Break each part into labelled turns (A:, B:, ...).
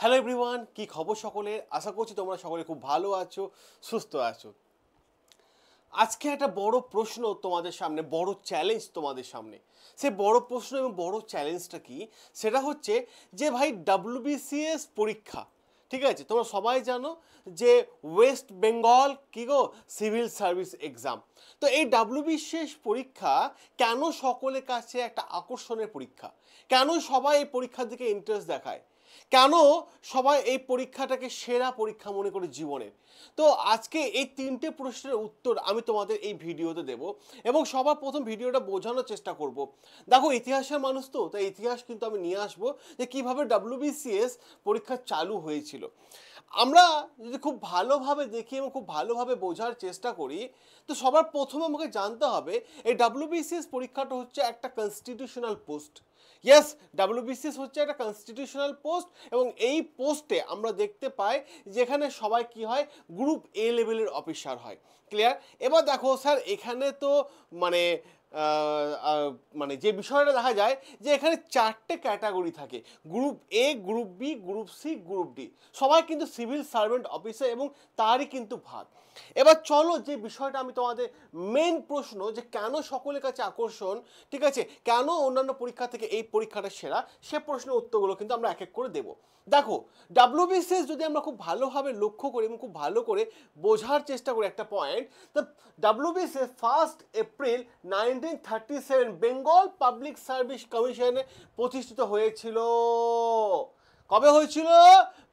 A: Hello everyone, কি খবর সকলের? আশা করছি তোমরা সকলে খুব ভালো আছো, সুস্থ আছো। আজকে একটা বড় প্রশ্ন তোমাদের সামনে, বড় চ্যালেঞ্জ তোমাদের সামনে। সে বড় প্রশ্ন এবং বড় চ্যালেঞ্জটা কি? সেটা হচ্ছে যে ভাই WBCS পরীক্ষা, ঠিক আছে, তোমরা সবাই জানো যে ওয়েস্ট বেঙ্গল কি গো সিভিল সার্ভিস এক্সাম। তো এই WBCS পরীক্ষা কেন সকলের কাছে একটা আকর্ষণের পরীক্ষা? কেন সবাই এই পরীক্ষার দিকে ইন্টারেস্ট দেখায়? কেন সবাই এই পরীক্ষাটাকে সেরা পরীক্ষা মনে করে জীবনের? তো আজকে এই তিনটে প্রশ্নের উত্তর আমি তোমাদের এই ভিডিওতে দেব এবং সবার প্রথম ভিডিওটা বোঝানোর চেষ্টা করব। দেখো, ইতিহাসের মানুষ তো, তাই ইতিহাস কিন্তু আমি নিয়ে আসবো যে কিভাবে WBCS পরীক্ষা চালু হয়েছিল। আমরা যদি খুব ভালোভাবে দেখি এবং খুব ভালোভাবে বোঝার চেষ্টা করি, তো সবার প্রথমে আমাকে জানতে হবে এই WBCS পরীক্ষাটা হচ্ছে একটা কনস্টিটিউশনাল পোস্ট। ইয়েস, WBCS হচ্ছে একটা কনস্টিটিউশনাল পোস্ট এবং এই পোস্টে আমরা দেখতে পাই যেখানে সবাই কি হয়, গ্রুপ এ লেভেলের অফিসার হয়। ক্লিয়ার? এবার দেখো স্যার, এখানে তো মানে মানে যে বিষয়টা দেখা যায় যে এখানে চারটে ক্যাটাগরি থাকে, group A, group B, group C, group D. সবাই কিন্তু সিভিল সার্ভেন্ট অফিসার এবং তারই কিন্তু ভাগ। এবার চলো যে বিষয়টা আমি তোমাদের মেন প্রশ্ন যে কেন সকলের কাছে আকর্ষণ, ঠিক আছে, কেন অন্যান্য পরীক্ষা থেকে এই পরীক্ষাটা সেরা, সে প্রশ্নের উত্তরগুলো কিন্তু আমরা এক এক করে দেবো। দেখো, WBCS যদি আমরা খুব ভালোভাবে লক্ষ্য করি এবং খুব ভালো করে বোঝার চেষ্টা করি একটা পয়েন্ট, তো WBCS 1 April 1937 Bengal public service কমিশনে প্রতিষ্ঠিত হয়েছিল। কবে হয়েছিল?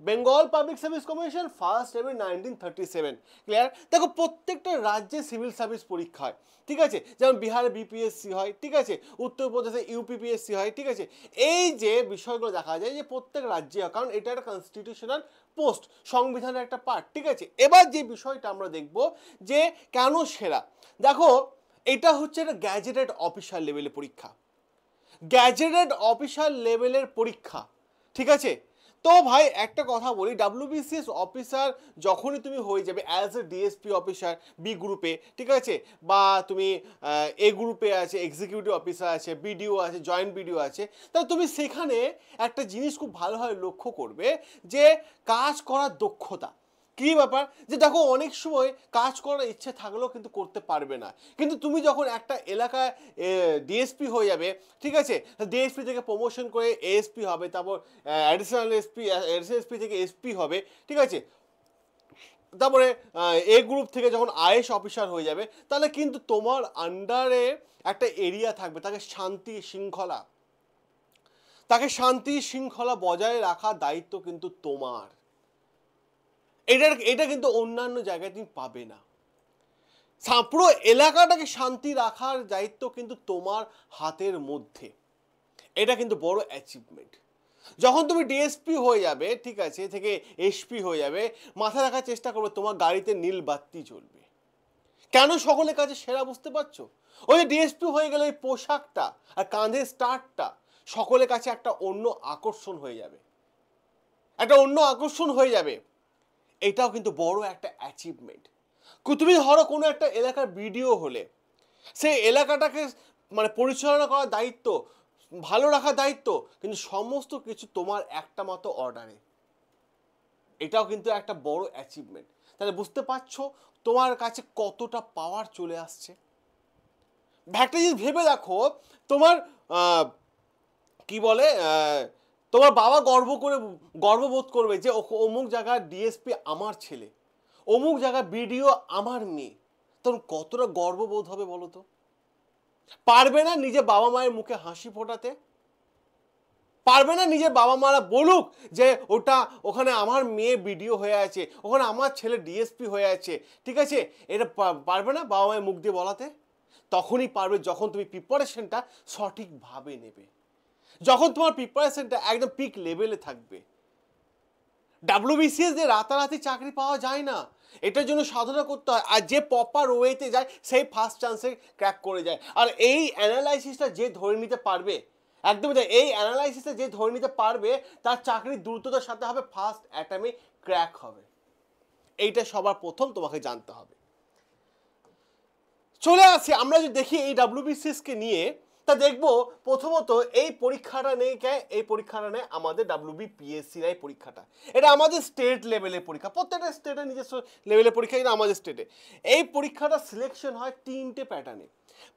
A: Bengal public service commission 1 April 1937। Clear? দেখো, প্রত্যেকটা রাজ্যে সিভিল সার্ভিস পরীক্ষা হয়, ঠিক আছে, যেমন বিহারে BPSC হয়, ঠিক আছে, উত্তরপ্রদেশে UPPSC হয়, ঠিক আছে। এই যে বিষয়গুলো দেখা যায় যে প্রত্যেক রাজ্যে হয়, কারণ এটা একটা কনস্টিটিউশনাল পোস্ট, সংবিধানের একটা পার্ট, ঠিক আছে। এবার যে বিষয়টা আমরা দেখব যে কেন সেরা, দেখো, এটা হচ্ছে একটা গ্যাজেটেড অফিসার লেভেলের পরীক্ষা, গ্যাজেটেড অফিসার লেভেলের পরীক্ষা, ঠিক আছে। তো ভাই একটা কথা বলি, WBCS অফিসার যখনই তুমি হয়ে যাবে as a DSP officer B গ্রুপে, ঠিক আছে, বা তুমি এ গ্রুপে আছে, এক্সিকিউটিভ অফিসার আছে, BDO আছে, জয়েন্ট BDO আছে, তাহলে তুমি সেখানে একটা জিনিস খুব ভালোভাবে লক্ষ্য করবে যে কাজ করার দক্ষতা। কী ব্যাপার যে দেখো, অনেক সময় কাজ করার ইচ্ছে থাকলেও কিন্তু করতে পারবে না, কিন্তু তুমি যখন একটা এলাকায় DSP হয়ে যাবে, ঠিক আছে, DSP থেকে প্রমোশন করে ASP হবে, তারপর অ্যাডিশনাল SP থেকে SP হবে, ঠিক আছে, তারপরে এ গ্রুপ থেকে যখন IS অফিসার হয়ে যাবে, তাহলে কিন্তু তোমার আন্ডারে একটা এরিয়া থাকবে, তাকে শান্তি শৃঙ্খলা বজায় রাখার দায়িত্ব কিন্তু তোমার। এটা কিন্তু অন্যান্য জায়গায় তুমি পাবে না। পুরো এলাকাটাকে শান্তি রাখার দায়িত্ব কিন্তু তোমার হাতের মধ্যে। এটা কিন্তু বড় অ্যাচিভমেন্ট। যখন তুমি DSP হয়ে যাবে, ঠিক আছে, থেকে SP হয়ে যাবে, মাথা রাখার চেষ্টা করবে তোমার গাড়িতে নীল বাতি জ্বলবে। কেন সকলের কাছে সেরা বুঝতে পারছো? ওই যে DSP হয়ে গেলে ওই পোশাকটা আর কাঁধের স্টারটা সকলের কাছে একটা অন্য আকর্ষণ হয়ে যাবে, এটাও কিন্তু বড় একটা অ্যাচিভমেন্ট। তুমি ধরো কোনো একটা এলাকার BDO হলে, সেই এলাকাটাকে মানে পরিচালনা করার দায়িত্ব, ভালো রাখার দায়িত্ব কিন্তু সমস্ত কিছু তোমার একটা মাত্র অর্ডারে। এটাও কিন্তু একটা বড় অ্যাচিভমেন্ট। তাহলে বুঝতে পারছো তোমার কাছে কতটা পাওয়ার চলে আসছে। একটা জিনিস ভেবে দেখো, তোমার কি বলে, তোমার বাবা গর্ববোধ করবে যে অমুক জায়গার DSP আমার ছেলে, অমুক জায়গার BDO আমার মেয়ে। তখন কতটা গর্ববোধ হবে বলো তো? পারবে না নিজে বাবা মায়ের মুখে হাসি ফোটাতে? পারবে না নিজের বাবা মারা বলুক যে ওখানে আমার মেয়ে BDO হয়ে আছে, ওখানে আমার ছেলে DSP হয়ে আছে, ঠিক আছে? এটা পারবে না বাবা মায়ের মুখ দিয়ে বলাতে? তখনই পারবে যখন তুমি প্রিপারেশনটা সঠিকভাবে নেবে, যখন তোমার প্রিপারেশনটা একদম পিক লেভেলে থাকবে। WBCS দিয়ে রাতারাতি চাকরি পাওয়া যায় না, এটার জন্য সাধনা করতে হয়। আর যে প্রপার ওয়েতে যায় সেই ফার্স্ট চান্সে ক্র্যাক করে যায়। আর এই অ্যানালাইসিসটা যে ধরে নিতে পারবে, একদমই তাই, এই অ্যানালাইসিসটা যে ধরে নিতে পারবে তার চাকরি দ্রুততার সাথে হবে, ফার্স্ট অ্যাটেম্পে ক্র্যাক হবে। এইটা সবার প্রথম তোমাকে জানতে হবে। চলে আসি আমরা যদি দেখি এই WBCS কে নিয়ে, তা দেখবো প্রথমত এই পরীক্ষাটা নেই এই পরীক্ষাটা নেই আমাদের WBPSC এই পরীক্ষাটা, এটা আমাদের স্টেট লেভেলের পরীক্ষা, প্রত্যেকটা স্টেটের নিজস্ব লেভেলের পরীক্ষা, কিন্তু আমাদের স্টেটে এই পরীক্ষাটা সিলেকশন হয় 3টে প্যাটার্নে।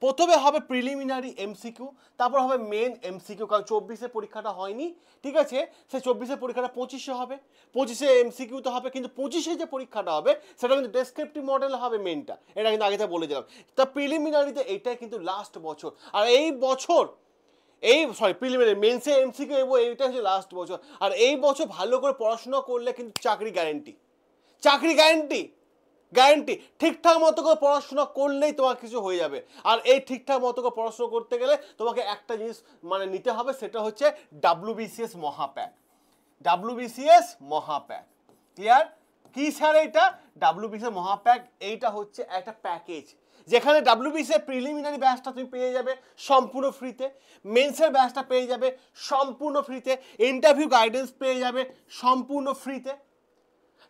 A: প্রথমে হবে প্রিলিমিনারি এমসিকিউ, তারপর হবে মেন এমসিকিউ, কারণ 24-এ পরীক্ষাটা হয়নি, ঠিক আছে, সেই 24-এ পরীক্ষাটা 25-এ হবে, 25-এ এমসিকিউ তো হবে, কিন্তু 25-এ যে পরীক্ষাটা হবে সেটা কিন্তু ডেসক্রিপটিভ মডেল হবে মেনটা, এটা কিন্তু আগে থেকে বলে দিলাম। তা প্রিলিমিনারিতে এইটাই কিন্তু লাস্ট বছর, আর এই বছর প্রিলিমিনারি মেন্সে এমসিকিউ এবং এইটা হচ্ছে লাস্ট বছর, আর এই বছর ভালো করে পড়াশোনা করলে কিন্তু চাকরি গ্যারেন্টি, চাকরি গ্যারেন্টি, গ্যারেন্টি। ঠিকঠাক মতো করে পড়াশোনা করলেই তোমার কিছু হয়ে যাবে, আর এই ঠিকঠাক মতো করে পড়াশোনা করতে গেলে তোমাকে একটা জিনিস মানে নিতে হবে, সেটা হচ্ছে WBCS মহাপ্যাক, WBCS মহাপ্যাক, ক্লিয়ার? কি স্যার এইটা? WBCS মহাপ্যাক এইটা হচ্ছে একটা প্যাকেজ, যেখানে WBCS প্রিলিমিনারি ব্যাচটা তুমি পেয়ে যাবে সম্পূর্ণ ফ্রিতে, মেন্সের ব্যাচটা পেয়ে যাবে সম্পূর্ণ ফ্রিতে, ইন্টারভিউ গাইডেন্স পেয়ে যাবে সম্পূর্ণ ফ্রিতে,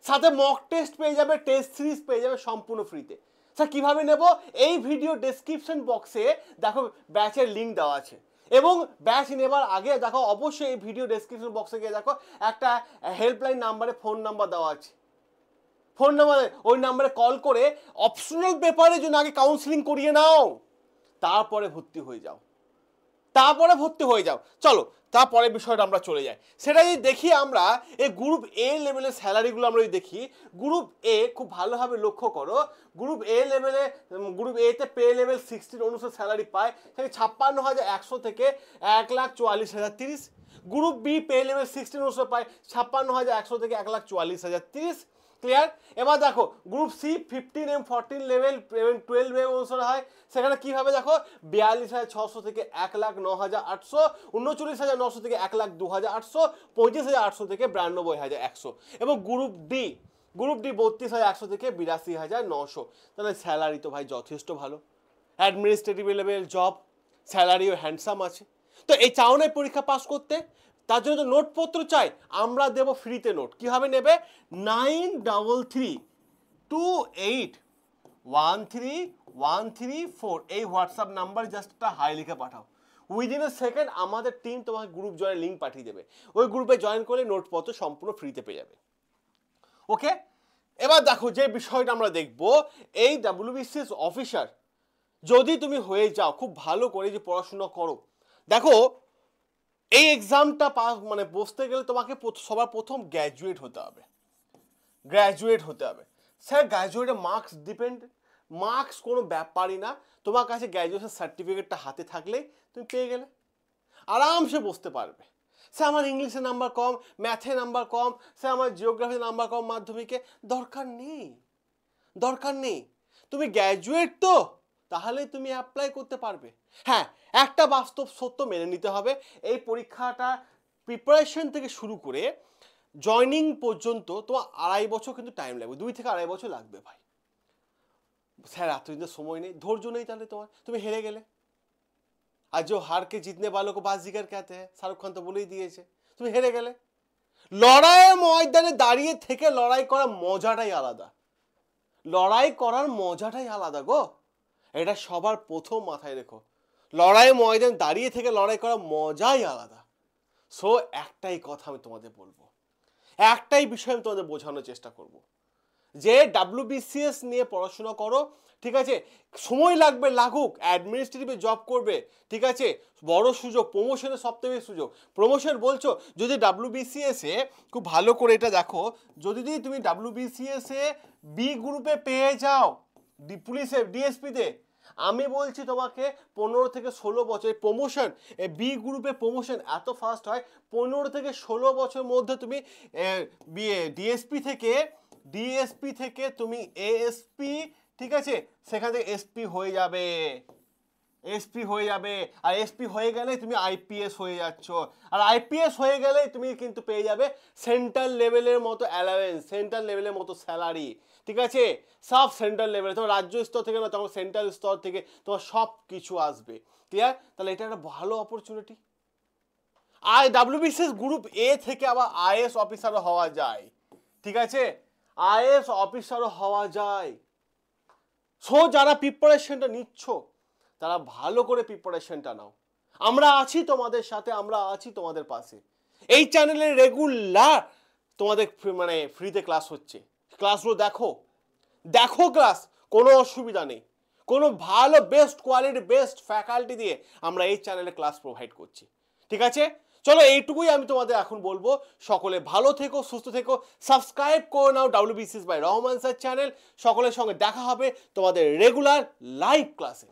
A: সাথে মক টেস্ট পেয়ে যাবে, টেস্ট সিরিজ পেয়ে যাবে সম্পূর্ণ ফ্রিতে। স্যার কীভাবে নেব? এই ভিডিও ডেসক্রিপশন বক্সে দেখো ব্যাচের লিঙ্ক দেওয়া আছে, এবং ব্যাচ নেবার আগে দেখো অবশ্যই এই ভিডিও ডেসক্রিপশন বক্সে গিয়ে দেখো একটা হেল্পলাইন নাম্বারে ফোন নাম্বার দেওয়া আছে, ফোন নাম্বারে ওই নাম্বারে কল করে অপশনাল পেপারের জন্য আগে কাউন্সিলিং করিয়ে নাও, তারপরে ভর্তি হয়ে যাও, তারপরে ভর্তি হয়ে যাও। চলো তারপরে বিষয়টা আমরা চলে যাই, সেটা যদি দেখি আমরা এই গ্রুপ এ লেভেলের স্যালারিগুলো আমরা যদি দেখি, গ্রুপ এ খুব ভালোভাবে লক্ষ্য করো, গ্রুপ এ লেভেলে, গ্রুপ এতে পে লেভেল 16 অনুসারে স্যালারি পায়, সেখানে 56,100 থেকে 1,44,030। গ্রুপ বি পে লেভেল 16 অনুসারে পায় 56,100 থেকে 1,44,030, ক্লিয়ার? এবার দেখো গ্রুপ সি 15 এবং 14 লেভেল 12 অনুসারে হয়, সেখানে কিভাবে দেখো 42,600 থেকে 1,09,800, 39,900 থেকে 1,02,800, 35,800 থেকে 92,100, এবং গ্রুপ ডি 32,100 থেকে 82,900। তাহলে স্যালারি তো ভাই যথেষ্ট ভালো, অ্যাডমিনিস্ট্রেটিভ লেভেল জব, স্যালারিও হ্যান্ডসাম আছে। তো এই চাও না পরীক্ষা পাস করতে, তার জন্য তো নোটপত্র চাই, আমরা দেব ফ্রিতে নোট। কীভাবে নেবে? 9333281334 এই হোয়াটসঅ্যাপ নাম্বার জাস্ট একটা হাই লিখে পাঠাও, উইদিন এ সেকেন্ড আমাদের টিম তোমাকে গ্রুপ জয়েন লিঙ্ক পাঠিয়ে দেবে, ওই গ্রুপে জয়েন করলে নোটপত্র সম্পূর্ণ ফ্রিতে পেয়ে যাবে। ওকে, এবার দেখো যে বিষয়টা আমরা দেখব, এই WBCS অফিসার যদি তুমি হয়ে যাও, খুব ভালো করে যে পড়াশোনা করো, দেখো এই এক্সামটা পাস মানে বসতে গেলে তোমাকে সবার প্রথম গ্র্যাজুয়েট হতে হবে, গ্র্যাজুয়েট হতে হবে। স্যার গ্র্যাজুয়েটের মার্কস ডিপেন্ড, মার্কস কোনো ব্যাপারই না, তোমার কাছে গ্র্যাজুয়েশন সার্টিফিকেটটা হাতে থাকলেই তুমি পেয়ে গেলে, আরামসে বসতে পারবে। স্যার আমার ইংলিশে নাম্বার কম, ম্যাথে নাম্বার কম, স্যার আমার জিওগ্রাফিতে নাম্বার কম মাধ্যমিকে, দরকার নেই, দরকার নেই, তুমি গ্র্যাজুয়েট তো, তাহলে তুমি অ্যাপ্লাই করতে পারবে। হ্যাঁ, একটা বাস্তব সত্য মেনে নিতে হবে, এই পরীক্ষাটা প্রিপারেশন থেকে শুরু করে জয়নিং পর্যন্ত তোমার 2.5 বছর কিন্তু টাইম লাগবে, 2 থেকে 2.5 বছর লাগবে ভাই। স্যার এতদিন তো সময় নেই, ধৈর্য নেই, তাহলে তোমার তুমি হেরে গেলে। আর যে হার কে জিতনে वालों को बाजीगर कहते हैं, শাহরুখ খান তো বলেই দিয়েছে, তুমি হেরে গেলে। লড়াইয়ের ময়দানে দাঁড়িয়ে থেকে লড়াই করার মজাটাই আলাদা, লড়াই করার মজাটাই আলাদা গো, এটা সবার প্রথম মাথায় রেখো, লড়াইয়ের ময়দানে দাঁড়িয়ে থেকে লড়াই করার মজাই আলাদা। সো একটাই কথা আমি তোমাদের বলবো, একটাই বিষয় আমি তোমাদের বোঝানোর চেষ্টা করব, যে WBCS নিয়ে পড়াশোনা করো, ঠিক আছে, সময় লাগবে লাগুক, অ্যাডমিনিস্ট্রেটিভে জব করবে, ঠিক আছে, বড় সুযোগ, প্রমোশনের সবথেকে সুযোগ, প্রমোশন বলছো, যদি WBCS এ খুব ভালো করে এটা দেখো, যদি তুমি WBCS এ বি গ্রুপে পেয়ে যাও, পুলিশে ডিএসপিতে, আমি বলছি তোমাকে 15 থেকে 16 বছর প্রমোশন, বি গ্রুপে প্রমোশন এত ফাস্ট হয়, 15 থেকে 16 বছরের মধ্যে তুমি ডিএসপি থেকে তুমি এএসপি, ঠিক আছে, সেখান থেকে এসপি হয়ে যাবে, এসপি হয়ে যাবে, আর এসপি হয়ে গেলে তুমি আইপিএস হয়ে যাচ্ছ, আর আইপিএস হয়ে গেলে তুমি কিন্তু পেয়ে যাবে সেন্ট্রাল লেভেলের মতো অ্যালাওয়েন্স, সেন্ট্রাল লেভেলের মতো স্যালারি, ঠিক আছে, সব সেন্ট্রাল লেভেলে, তোমার রাজ্য স্তর থেকে না, তখন সেন্ট্রাল স্তর থেকে তোমার সব কিছু আসবে, ক্লিয়ার? তাহলে এটা একটা ভালো অপরচুনিটি। আর WBCS গ্রুপ এ থেকে আবার আইএস অফিসারও হওয়া যায়, ঠিক আছে, আইএস অফিসারও হওয়া যায়। সো যারা প্রিপারেশনটা নিচ্ছ, তারা ভালো করে প্রিপারেশনটা নাও, আমরা আছি তোমাদের সাথে, আমরা আছি তোমাদের পাশে। এই চ্যানেলে রেগুলার তোমাদের মানে ফ্রিতে ক্লাস হচ্ছে, ক্লাসগুলো দেখো, দেখো ক্লাস, কোনো অসুবিধা নেই। কোনো ভালো বেস্ট কোয়ালিটি বেস্ট ফ্যাকাল্টি দিয়ে আমরা এই চ্যানেলে ক্লাস প্রোভাইড করছি। ঠিক আছে, চলো এইটুকুই আমি তোমাদের এখন বলবো। সকলে ভালো থেকো, সুস্থ থেকো, সাবস্ক্রাইব করে নাও WBCS by Rahman sir channel. সকলের সঙ্গে দেখা হবে তোমাদের রেগুলার লাইভ ক্লাসে।